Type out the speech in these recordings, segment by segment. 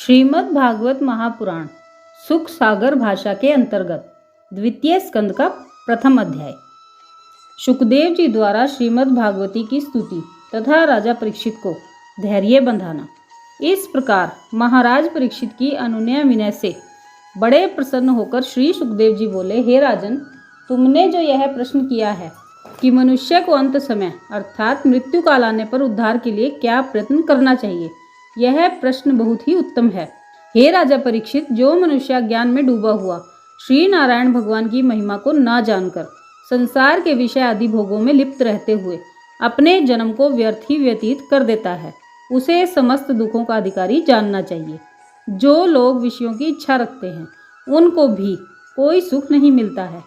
श्रीमद् भागवत महापुराण सुख सागर भाषा के अंतर्गत द्वितीय स्कंद का प्रथम अध्याय। शुकदेव जी द्वारा श्रीमद् भागवती की स्तुति तथा राजा परीक्षित को धैर्य बंधाना। इस प्रकार महाराज परीक्षित की अनुनय विनय से बड़े प्रसन्न होकर श्री सुखदेव जी बोले, हे राजन, तुमने जो यह प्रश्न किया है कि मनुष्य को अंत समय अर्थात मृत्यु काल आने पर उद्धार के लिए क्या प्रयत्न करना चाहिए, यह प्रश्न बहुत ही उत्तम है। हे राजा परीक्षित, जो मनुष्य ज्ञान में डूबा हुआ श्री नारायण भगवान की महिमा को न जानकर संसार के विषय आदि भोगों में लिप्त रहते हुए अपने जन्म को व्यर्थ ही व्यतीत कर देता है, उसे समस्त दुखों का अधिकारी जानना चाहिए। जो लोग विषयों की इच्छा रखते हैं उनको भी कोई सुख नहीं मिलता है।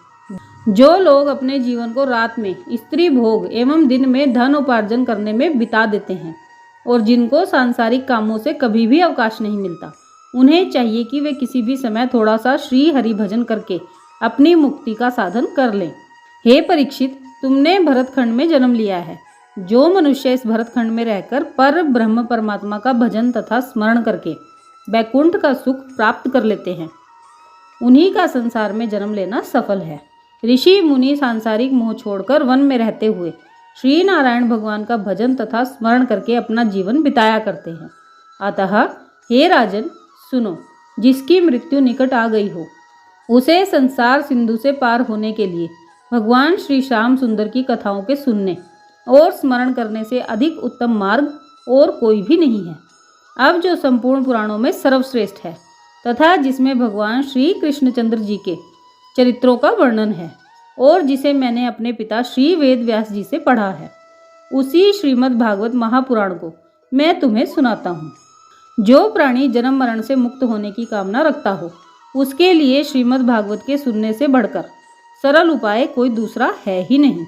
जो लोग अपने जीवन को रात में स्त्री भोग एवं दिन में धन उपार्जन करने में बिता देते हैं और जिनको सांसारिक कामों से कभी भी अवकाश नहीं मिलता, उन्हें चाहिए कि वे किसी भी समय थोड़ा सा श्री हरि भजन करके अपनी मुक्ति का साधन कर लें। हे परीक्षित, तुमने भरतखंड में जन्म लिया है। जो मनुष्य इस भरतखंड में रहकर पर ब्रह्म परमात्मा का भजन तथा स्मरण करके वैकुंठ का सुख प्राप्त कर लेते हैं, उन्हीं का संसार में जन्म लेना सफल है। ऋषि मुनि सांसारिक मोह छोड़कर वन में रहते हुए श्री नारायण भगवान का भजन तथा स्मरण करके अपना जीवन बिताया करते हैं। अतः हे राजन, सुनो, जिसकी मृत्यु निकट आ गई हो उसे संसार सिंधु से पार होने के लिए भगवान श्री श्याम सुंदर की कथाओं के सुनने और स्मरण करने से अधिक उत्तम मार्ग और कोई भी नहीं है। अब जो संपूर्ण पुराणों में सर्वश्रेष्ठ है तथा जिसमें भगवान श्री कृष्णचंद्र जी के चरित्रों का वर्णन है और जिसे मैंने अपने पिता श्री वेद व्यास जी से पढ़ा है, उसी श्रीमद् भागवत महापुराण को मैं तुम्हें सुनाता हूँ। जो प्राणी जन्म मरण से मुक्त होने की कामना रखता हो उसके लिए श्रीमद् भागवत के सुनने से बढ़कर सरल उपाय कोई दूसरा है ही नहीं।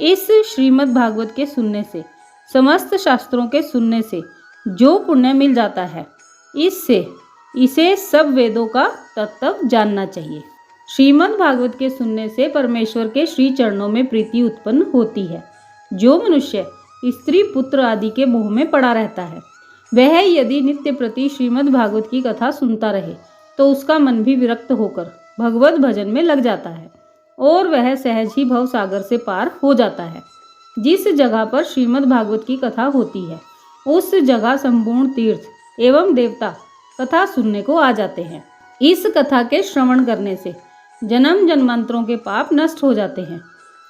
इस श्रीमद् भागवत के सुनने से, समस्त शास्त्रों के सुनने से जो पुण्य मिल जाता है, इसे सब वेदों का तत्व जानना चाहिए। श्रीमद् भागवत के सुनने से परमेश्वर के श्री चरणों में प्रीति उत्पन्न होती है। जो मनुष्य स्त्री पुत्र आदि के मोह में पड़ा रहता है, वह यदि नित्य प्रति श्रीमद् भागवत की कथा सुनता रहे तो उसका मन भी विरक्त होकर भगवत भजन में लग जाता है और वह सहज ही भव सागर से पार हो जाता है। जिस जगह पर श्रीमद् भागवत की कथा होती है उस जगह संपूर्ण तीर्थ एवं देवता कथा सुनने को आ जाते हैं। इस कथा के श्रवण करने से जन्म जन्मांतरों के पाप नष्ट हो जाते हैं।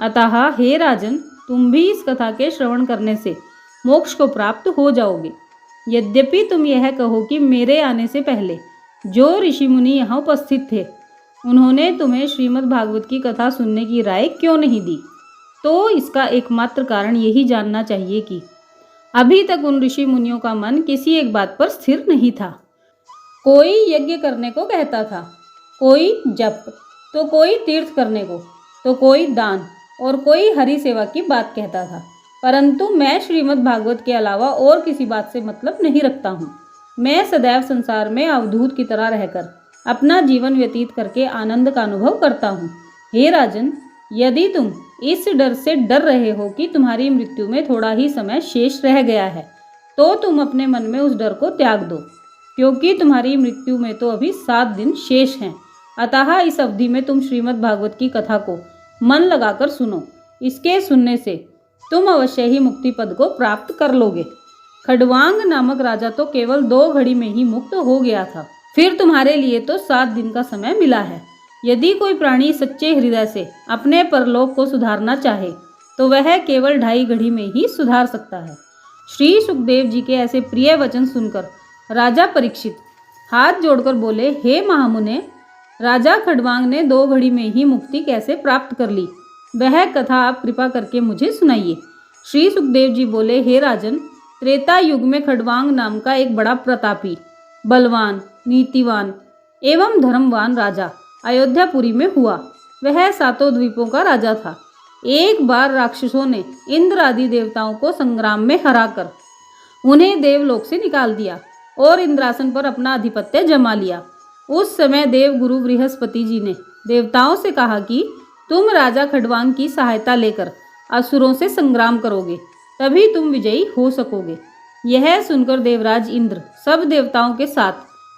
अतः हे राजन, तुम भी इस कथा के श्रवण करने से मोक्ष को प्राप्त हो जाओगे। यद्यपि तुम यह कहो कि मेरे आने से पहले जो ऋषि मुनि यहाँ उपस्थित थे उन्होंने तुम्हें श्रीमद् भागवत की कथा सुनने की राय क्यों नहीं दी, तो इसका एकमात्र कारण यही जानना चाहिए कि अभी तक उन ऋषि मुनियों का मन किसी एक बात पर स्थिर नहीं था। कोई यज्ञ करने को कहता था, कोई जप, तो कोई तीर्थ करने को, तो कोई दान और कोई हरि सेवा की बात कहता था। परंतु मैं श्रीमद् भागवत के अलावा और किसी बात से मतलब नहीं रखता हूँ। मैं सदैव संसार में अवधूत की तरह रहकर अपना जीवन व्यतीत करके आनंद का अनुभव करता हूँ। हे राजन, यदि तुम इस डर से डर रहे हो कि तुम्हारी मृत्यु में थोड़ा ही समय शेष रह गया है, तो तुम अपने मन में उस डर को त्याग दो, क्योंकि तुम्हारी मृत्यु में तो अभी 7 दिन शेष हैं। अतः इस अवधि में तुम श्रीमद् भागवत की कथा को मन लगाकर सुनो। इसके सुनने से तुम अवश्य ही मुक्ति पद को प्राप्त कर लोगे। खडवांग नामक राजा तो केवल 2 घड़ी में ही मुक्त हो गया था, फिर तुम्हारे लिए तो 7 दिन का समय मिला है। यदि कोई प्राणी सच्चे हृदय से अपने परलोक को सुधारना चाहे तो वह केवल 2.5 घड़ी में ही सुधार सकता है। श्री सुखदेव जी के ऐसे प्रिय वचन सुनकर राजा परीक्षित हाथ जोड़कर बोले, हे महामुने, राजा खडवांग ने 2 घड़ी में ही मुक्ति कैसे प्राप्त कर ली, वह कथा आप कृपा करके मुझे सुनाइए। श्री सुखदेव जी बोले, हे राजन, त्रेता युग में खडवांग नाम का एक बड़ा प्रतापी, बलवान, नीतिवान एवं धर्मवान राजा अयोध्यापुरी में हुआ। वह 7 द्वीपों का राजा था। एक बार राक्षसों ने इंद्र आदि देवताओं को संग्राम में हराकर उन्हें देवलोक से निकाल दिया और इंद्रासन पर अपना आधिपत्य जमा लिया। उस समय देवगुरु बृहस्पति जी ने देवताओं से कहा कि तुम राजा खडवांग की सहायता लेकर असुरों से संग्राम करोगे, तभी तुम विजयी हो सकोगे। यह सुनकर देवराज इंद्र सब देवताओं के साथ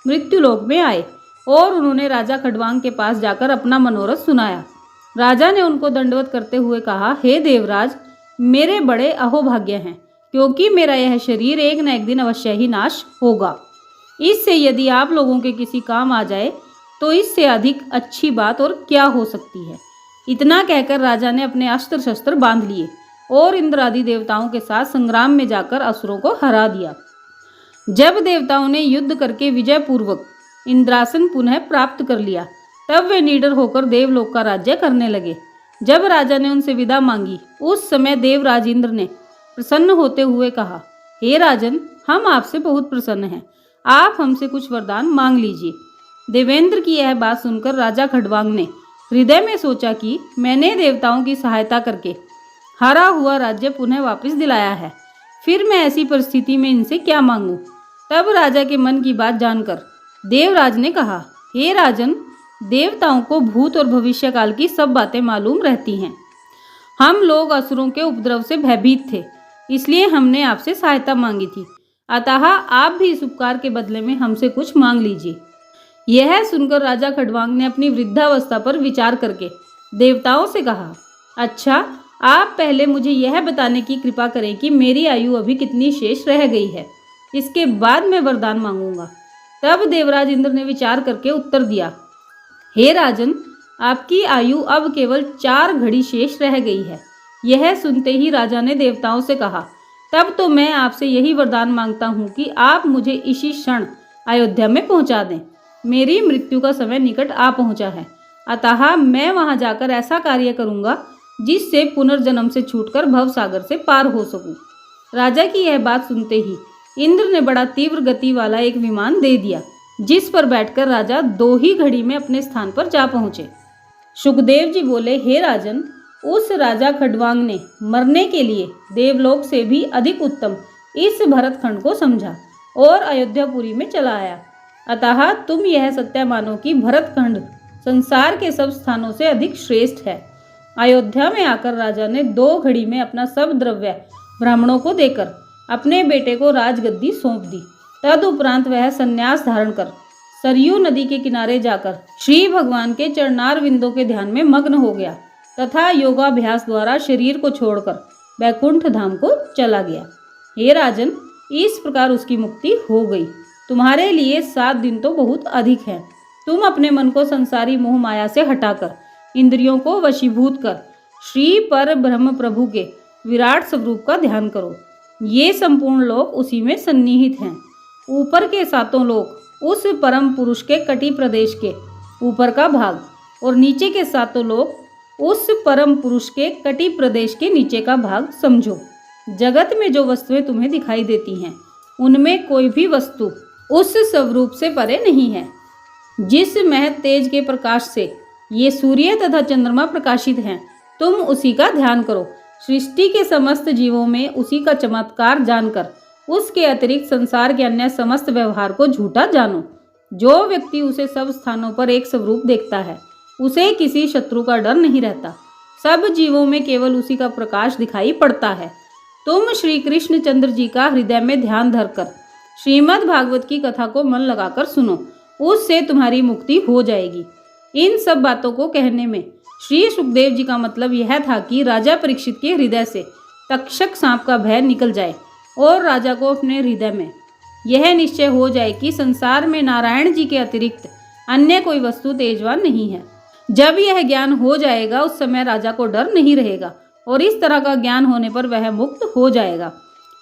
मृत्युलोक में आए और उन्होंने राजा खडवांग के पास जाकर अपना मनोरथ सुनाया। राजा ने उनको दंडवत करते हुए कहा, हे देवराज, मेरे बड़े अहोभाग्य हैं, क्योंकि मेरा यह शरीर एक न एक दिन अवश्य ही नाश होगा। इससे यदि आप लोगों के किसी काम आ जाए तो इससे अधिक अच्छी बात और क्या हो सकती है। इतना कहकर राजा ने अपने अस्त्र शस्त्र बांध लिए और इंद्र आदि देवताओं के साथ संग्राम में जाकर असुरों को हरा दिया। जब देवताओं ने युद्ध करके विजय पूर्वक इंद्रासन पुनः प्राप्त कर लिया, तब वे निडर होकर देवलोक का राज्य करने लगे। जब राजा ने उनसे विदा मांगी, उस समय देवराज इंद्र ने प्रसन्न होते हुए कहा, हे राजन, हम आपसे बहुत प्रसन्न हैं, आप हमसे कुछ वरदान मांग लीजिए। देवेंद्र की यह बात सुनकर राजा खडवांग ने हृदय में सोचा कि मैंने देवताओं की सहायता करके हारा हुआ राज्य पुनः वापस दिलाया है, फिर मैं ऐसी परिस्थिति में इनसे क्या मांगूं। तब राजा के मन की बात जानकर देवराज ने कहा, हे राजन, देवताओं को भूत और भविष्य काल की सब बातें मालूम रहती हैं। हम लोग असुरों के उपद्रव से भयभीत थे, इसलिए हमने आपसे सहायता मांगी थी, अतः आप भी इस उपकार के बदले में हमसे कुछ मांग लीजिए। यह सुनकर राजा खडवांग ने अपनी वृद्धावस्था पर विचार करके देवताओं से कहा, अच्छा, आप पहले मुझे यह बताने की कृपा करें कि मेरी आयु अभी कितनी शेष रह गई है, इसके बाद मैं वरदान मांगूंगा। तब देवराज इंद्र ने विचार करके उत्तर दिया, हे राजन, आपकी आयु अब केवल 4 घड़ी शेष रह गई है। यह सुनते ही राजा ने देवताओं से कहा, तब तो मैं आपसे यही वरदान मांगता हूँ कि आप मुझे इसी क्षण अयोध्या में पहुँचा दें। मेरी मृत्यु का समय निकट आ पहुँचा है, अतः मैं वहाँ जाकर ऐसा कार्य करूँगा जिससे पुनर्जन्म से छूटकर भवसागर से पार हो सकूं। राजा की यह बात सुनते ही इंद्र ने बड़ा तीव्र गति वाला एक विमान दे दिया, जिस पर बैठकर राजा 2 ही घड़ी में अपने स्थान पर जा पहुंचे। सुखदेव जी बोले, हे राजन, उस राजा खडवांग ने मरने के लिए देवलोक से भी अधिक उत्तम इस भरतखंड को समझा और अयोध्यापुरी में चला आया। अतः तुम यह सत्य मानो कि भरतखंड संसार के सब स्थानों से अधिक श्रेष्ठ है। अयोध्या में आकर राजा ने 2 घड़ी में अपना सब द्रव्य ब्राह्मणों को देकर अपने बेटे को राजगद्दी सौंप दी। तदुपरांत वह संन्यास धारण कर सरयू नदी के किनारे जाकर श्री भगवान के चरणार विंदों के ध्यान में मग्न हो गया तथा योगाभ्यास द्वारा शरीर को छोड़कर वैकुंठ धाम को चला गया। हे राजन, इस प्रकार उसकी मुक्ति हो गई। तुम्हारे लिए 7 दिन तो बहुत अधिक है। तुम अपने मन को संसारी मोह माया से हटाकर इंद्रियों को वशीभूत कर श्री पर ब्रह्म प्रभु के विराट स्वरूप का ध्यान करो। ये संपूर्ण लोक उसी में सन्निहित हैं। ऊपर के 7 लोक उस परम पुरुष के कटी प्रदेश के ऊपर का भाग और नीचे के 7 लोक उस परम पुरुष के कटी प्रदेश के नीचे का भाग समझो। जगत में जो वस्तुएं तुम्हें दिखाई देती हैं, उनमें कोई भी वस्तु उस स्वरूप से परे नहीं है। जिस महत तेज के प्रकाश से ये सूर्य तथा चंद्रमा प्रकाशित हैं, तुम उसी का ध्यान करो। सृष्टि के समस्त जीवों में उसी का चमत्कार जानकर उसके अतिरिक्त संसार के अन्य समस्त व्यवहार को झूठा जानो। जो व्यक्ति उसे सब स्थानों पर एक स्वरूप देखता है, उसे किसी शत्रु का डर नहीं रहता। सब जीवों में केवल उसी का प्रकाश दिखाई पड़ता है। तुम श्री कृष्ण चंद्र जी का हृदय में ध्यान धरकर श्रीमद् भागवत की कथा को मन लगाकर सुनो, उससे तुम्हारी मुक्ति हो जाएगी। इन सब बातों को कहने में श्री सुखदेव जी का मतलब यह था कि राजा परीक्षित के हृदय से तक्षक सांप का भय निकल जाए और राजा को अपने हृदय में यह निश्चय हो जाए कि संसार में नारायण जी के अतिरिक्त अन्य कोई वस्तु तेजवान नहीं है। जब यह ज्ञान हो जाएगा, उस समय राजा को डर नहीं रहेगा और इस तरह का ज्ञान होने पर वह मुक्त हो जाएगा।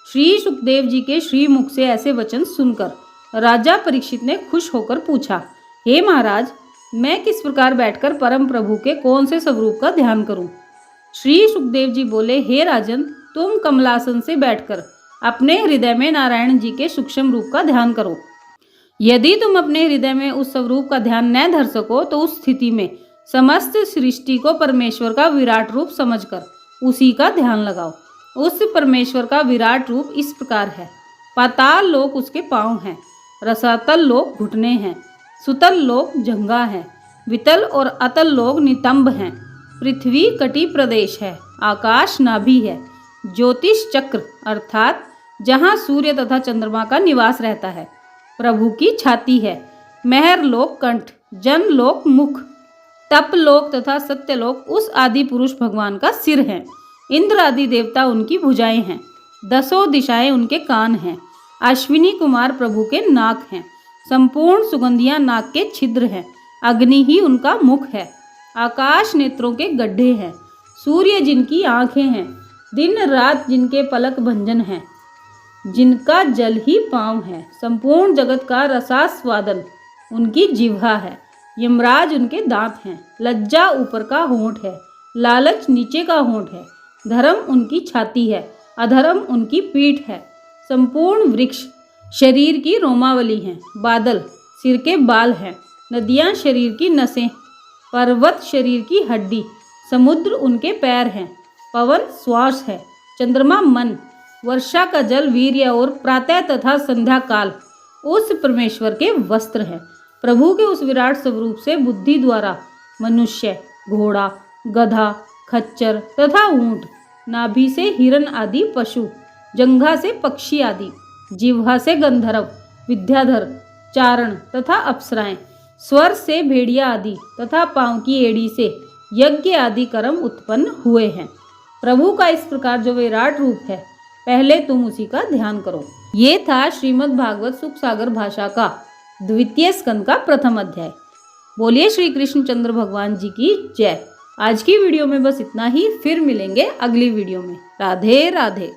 श्री सुखदेव जी के श्रीमुख से ऐसे वचन सुनकर राजा परीक्षित ने खुश होकर पूछा, हे महाराज, मैं किस प्रकार बैठकर परम प्रभु के कौन से स्वरूप का ध्यान करूं? श्री सुखदेव जी बोले, हे राजन, तुम कमलासन से बैठकर अपने हृदय में नारायण जी के सूक्ष्म रूप का ध्यान करो। यदि तुम अपने हृदय में उस स्वरूप का ध्यान न धर सको तो उस स्थिति में समस्त सृष्टि को परमेश्वर का विराट रूप समझकर उसी का ध्यान लगाओ। उस परमेश्वर का विराट रूप इस प्रकार है। पाताल लोक उसके पांव हैं, रसातल लोक घुटने हैं, सुतल लोक जंघा है, वितल और अतल लोक नितंब हैं, पृथ्वी कटी प्रदेश है, आकाश नाभि है, ज्योतिष चक्र अर्थात जहाँ सूर्य तथा चंद्रमा का निवास रहता है, प्रभु की छाती है, महर लोक कंठ, जन लोक मुख, तप लोक तथा सत्यलोक उस आदि पुरुष भगवान का सिर है। इंद्र आदि देवता उनकी भुजाएं हैं। 10 दिशाएं उनके कान हैं। अश्विनी कुमार प्रभु के नाक हैं। संपूर्ण सुगंधियां नाक के छिद्र हैं। अग्नि ही उनका मुख है। आकाश नेत्रों के गड्ढे हैं। सूर्य जिनकी आंखें हैं। दिन रात जिनके पलक भंजन हैं। जिनका जल ही पाँव है। संपूर्ण जगत का रसास्वादन उनकी जिह्वा है। यमराज उनके दांत हैं। लज्जा ऊपर का होंठ है। लालच नीचे का होंठ है। धर्म उनकी छाती है। अधर्म उनकी पीठ है। संपूर्ण वृक्ष शरीर की रोमावली हैं। बादल सिर के बाल हैं। नदियाँ शरीर की नसें, पर्वत शरीर की हड्डी, समुद्र उनके पैर हैं। पवन श्वास है। चंद्रमा मन, वर्षा का जल वीर्य और प्रातः तथा संध्या काल उस परमेश्वर के वस्त्र हैं। प्रभु के उस विराट स्वरूप से बुद्धि द्वारा मनुष्य, घोड़ा, गधा, खच्चर तथा ऊंट, नाभि से हिरण आदि पशु, जंघा से पक्षी आदि, जिह्वा से गंधर्व, विद्याधर, चारण तथा अप्सराएं, स्वर से भेड़िया आदि तथा पांव की एड़ी से यज्ञ आदि कर्म उत्पन्न हुए हैं। प्रभु का इस प्रकार जो विराट रूप है, पहले तुम उसी का ध्यान करो। ये था श्रीमद् भागवत सुख सागर भाषा का द्वितीय स्कंद का प्रथम अध्याय। बोलिए श्री कृष्णचंद्र भगवान जी की जय। आज की वीडियो में बस इतना ही, फिर मिलेंगे अगली वीडियो में। राधे राधे।